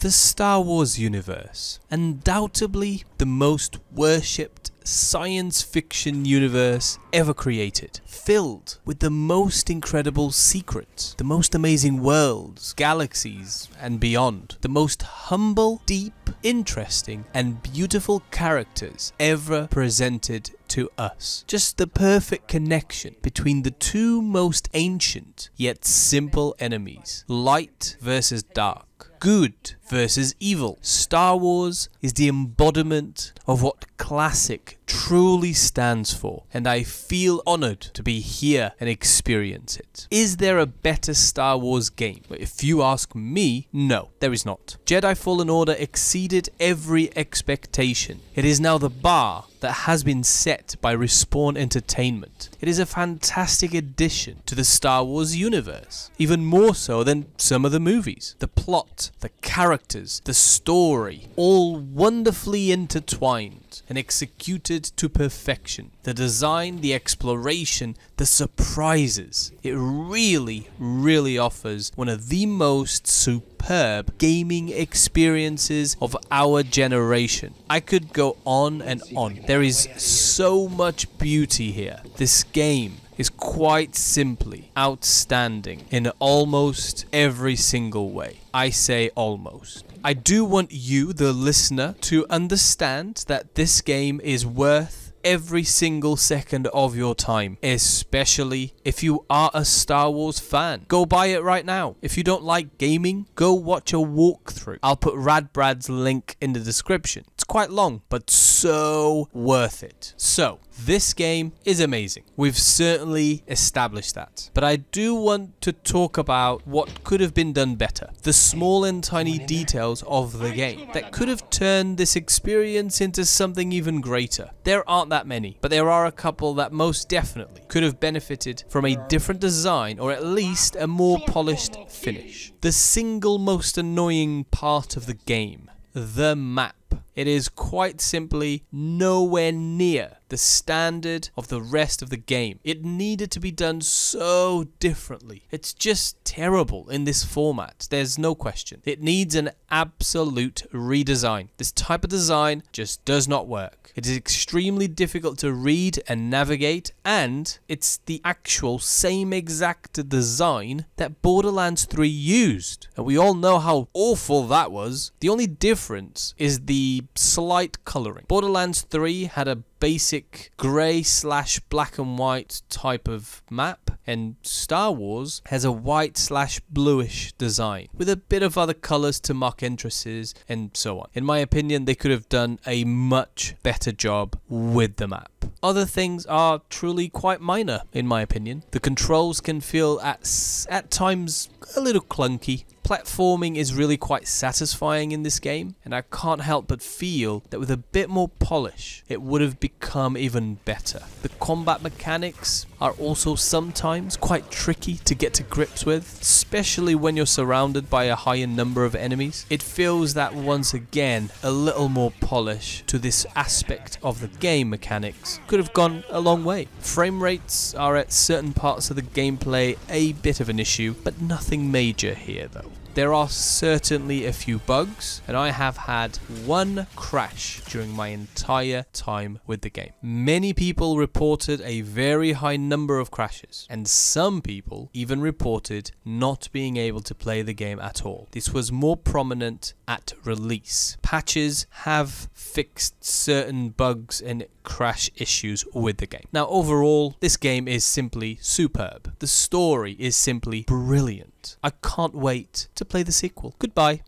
The Star Wars universe, undoubtedly the most worshipped science fiction universe ever created, filled with the most incredible secrets, the most amazing worlds, galaxies, and beyond, the most humble, deep, interesting, and beautiful characters ever presented to us. Just the perfect connection between the two most ancient yet simple enemies, light versus dark, good versus evil. Star Wars is the embodiment of what classic truly stands for, and I feel honored to be here and experience it. Is there a better Star Wars game? If you ask me, no, there is not. Jedi Fallen Order exceeded every expectation. It is now the bar that has been set by Respawn Entertainment. It is a fantastic addition to the Star Wars universe, even more so than some of the movies. The plot, the characters, the story, all wonderfully intertwined and executed to perfection. The design, the exploration, the surprises. It really, really offers one of the most superb gaming experiences of our generation. I could go on and on. There is so much beauty here. This game is quite simply outstanding in almost every single way. I say almost. I do want you, the listener, to understand that this game is worth every single second of your time, especially if you are a Star Wars fan. Go buy it right now. If you don't like gaming, go watch a walkthrough. I'll put Radbrad's link in the description. It's quite long, but so worth it. So, this game is amazing. We've certainly established that. But I do want to talk about what could have been done better. The small and tiny details of the game that could have turned this experience into something even greater. There aren't that many, but there are a couple that most definitely could have benefited from a different design, or at least a more polished finish. The single most annoying part of the game, the map. It is quite simply nowhere near the standard of the rest of the game. It needed to be done so differently. It's just terrible in this format. There's no question. It needs an absolute redesign. This type of design just does not work. It is extremely difficult to read and navigate, and it's the actual same exact design that Borderlands 3 used. And we all know how awful that was. The only difference is the slight coloring. Borderlands 3 had a basic grey / black and white type of map, and Star Wars has a white / bluish design with a bit of other colours to mark entrances and so on. In my opinion, they could have done a much better job with the map. Other things are truly quite minor, in my opinion. The controls can feel at times a little clunky. Platforming is really quite satisfying in this game, and I can't help but feel that with a bit more polish, it would have become even better. The combat mechanics are also sometimes quite tricky to get to grips with, especially when you're surrounded by a higher number of enemies. It feels that once again, a little more polish to this aspect of the game mechanics could have gone a long way. Frame rates are at certain parts of the gameplay a bit of an issue, but nothing major here though. There are certainly a few bugs, and I have had one crash during my entire time with the game. Many people reported a very high number of crashes, and some people even reported not being able to play the game at all. This was more prominent at release. Patches have fixed certain bugs and crash issues with the game. Now overall, this game is simply superb. The story is simply brilliant. I can't wait to play the sequel. Goodbye.